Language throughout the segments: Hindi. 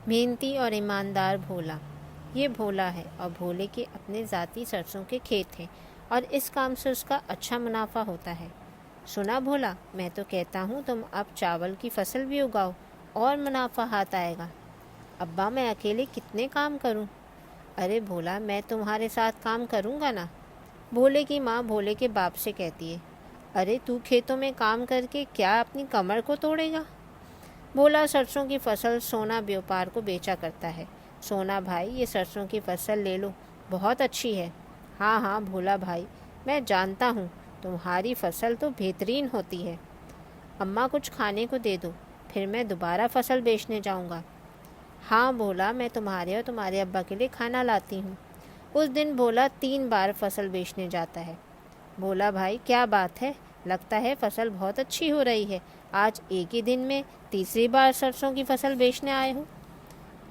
मेहनती और ईमानदार भोला। ये भोला है और भोले के अपने ज़ाती सरसों के खेत हैं और इस काम से उसका अच्छा मुनाफा होता है। सुना भोला, मैं तो कहता हूँ तुम अब चावल की फसल भी उगाओ और मुनाफा हाथ आएगा। अब्बा, मैं अकेले कितने काम करूँ? अरे भोला, मैं तुम्हारे साथ काम करूँगा ना। भोले की माँ भोले के बाप से कहती है, अरे तू खेतों में काम करके क्या अपनी कमर को तोड़ेगा? भोला सरसों की फसल सोना व्यापार को बेचा करता है। सोना भाई, ये सरसों की फसल ले लो, बहुत अच्छी है। हाँ हाँ भोला भाई, मैं जानता हूँ, तुम्हारी फसल तो बेहतरीन होती है। अम्मा, कुछ खाने को दे दो, फिर मैं दोबारा फसल बेचने जाऊँगा। हाँ भोला, मैं तुम्हारे और तुम्हारे अब्बा के लिए खाना लाती हूँ। उस दिन भोला 3 बार फसल बेचने जाता है। भोला भाई, क्या बात है, लगता है फसल बहुत अच्छी हो रही है। आज एक ही दिन में तीसरी बार सरसों की फसल बेचने आए हो।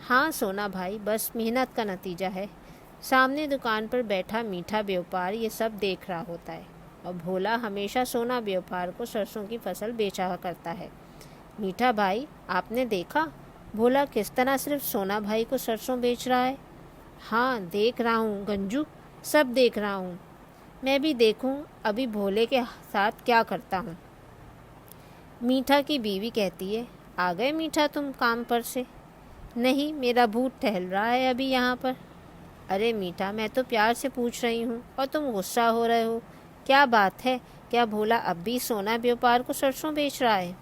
हाँ सोना भाई, बस मेहनत का नतीजा है। सामने दुकान पर बैठा मीठा व्यापार ये सब देख रहा होता है और भोला हमेशा सोना व्यापार को सरसों की फसल बेचा करता है। मीठा भाई, आपने देखा भोला किस तरह सिर्फ सोना भाई को सरसों बेच रहा है? हाँ देख रहा हूँ गंजू, सब देख रहा हूँ। मैं भी देखूँ अभी भोले के साथ क्या करता हूँ। मीठा की बीवी कहती है, आ गए मीठा तुम काम पर से? नहीं, मेरा भूत टहल रहा है अभी यहाँ पर। अरे मीठा, मैं तो प्यार से पूछ रही हूँ और तुम गुस्सा हो रहे हो। क्या बात है, क्या भोला अब भी सोना व्यापार को सरसों बेच रहा है?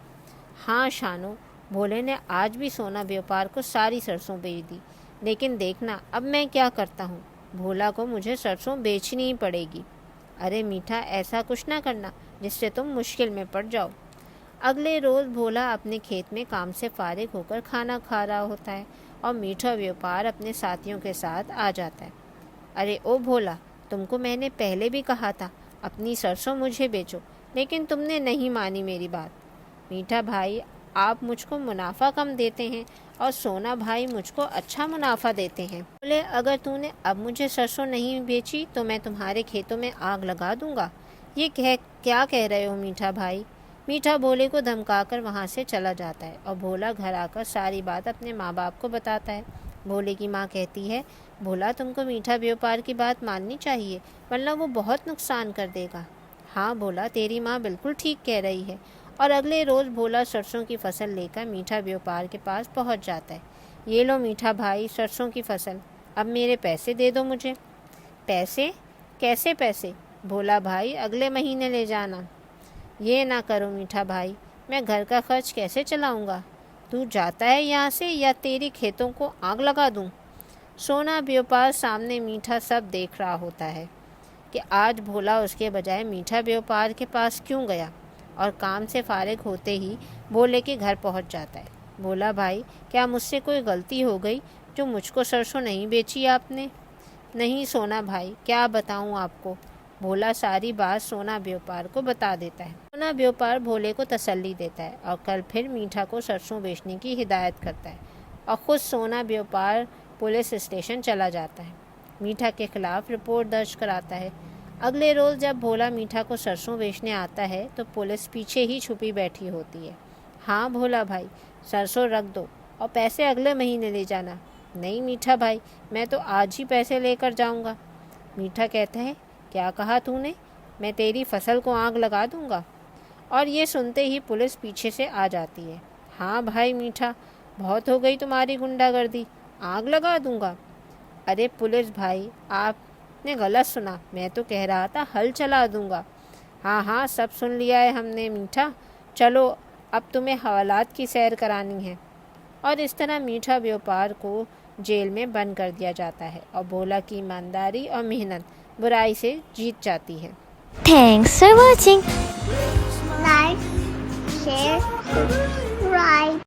हाँ शानो, भोले ने आज भी सोना व्यापार को सारी सरसों बेच दी। लेकिन देखना अब मैं क्या करता हूँ, भोला को मुझे सरसों बेचनी ही पड़ेगी। अरे मीठा, ऐसा कुछ ना करना जिससे तुम मुश्किल में पड़ जाओ। अगले रोज़ भोला अपने खेत में काम से फारिग होकर खाना खा रहा होता है और मीठा व्यापार अपने साथियों के साथ आ जाता है। अरे ओ भोला, तुमको मैंने पहले भी कहा था अपनी सरसों मुझे बेचो, लेकिन तुमने नहीं मानी मेरी बात। मीठा भाई, आप मुझको मुनाफा कम देते हैं और सोना भाई मुझको अच्छा मुनाफा देते हैं। बोले, अगर तूने अब मुझे सरसों नहीं बेची तो मैं तुम्हारे खेतों में आग लगा दूंगा। ये क्या कह रहे हो मीठा भाई? मीठा भोले को धमकाकर वहाँ से चला जाता है और भोला घर आकर सारी बात अपने माँ बाप को बताता है। भोले की माँ कहती है, भोला तुमको मीठा व्यापार की बात माननी चाहिए, वरना वो बहुत नुकसान कर देगा। हाँ भोला, तेरी माँ बिल्कुल ठीक कह रही है। और अगले रोज़ भोला सरसों की फसल लेकर मीठा व्यापार के पास पहुँच जाता है। ये लो मीठा भाई, सरसों की फसल, अब मेरे पैसे दे दो मुझे। पैसे? कैसे पैसे? भोला भाई, अगले महीने ले जाना। ये ना करो मीठा भाई, मैं घर का खर्च कैसे चलाऊंगा? तू जाता है यहाँ से या तेरी खेतों को आग लगा दूँ? सोना व्यापार सामने मीठा सब देख रहा होता है कि आज भोला उसके बजाय मीठा व्यापार के पास क्यों गया, और काम से फारिग होते ही भोले के घर पहुँच जाता है। भोला भाई, क्या मुझसे कोई गलती हो गई जो मुझको सरसों नहीं बेची आपने? नहीं सोना भाई, क्या बताऊँ आपको। भोला सारी बात सोना व्यापार को बता देता है। सोना व्यापार भोले को तसल्ली देता है और कल फिर मीठा को सरसों बेचने की हिदायत करता है और खुद सोना व्यापार पुलिस स्टेशन चला जाता है। मीठा के खिलाफ रिपोर्ट दर्ज कराता है। अगले रोज़ जब भोला मीठा को सरसों बेचने आता है तो पुलिस पीछे ही छुपी बैठी होती है। हाँ भोला भाई, सरसों रख दो और पैसे अगले महीने ले जाना। नहीं मीठा भाई, मैं तो आज ही पैसे लेकर जाऊँगा। मीठा कहता है, क्या कहा तूने? मैं तेरी फसल को आग लगा दूंगा। और ये सुनते ही पुलिस पीछे से आ जाती है। हाँ भाई मीठा, बहुत हो गई तुम्हारी गुंडागर्दी, आग लगा दूंगा। अरे पुलिस भाई, आपने गलत सुना, मैं तो कह रहा था हल चला दूंगा। हाँ हाँ, सब सुन लिया है हमने मीठा, चलो अब तुम्हें हवालात की सैर करानी है। और इस तरह मीठा व्यापार को जेल में बंद कर दिया जाता है और भोला की ईमानदारी और मेहनत बुराई से जीत जाती है। Thanks for watching. Like, share, subscribe.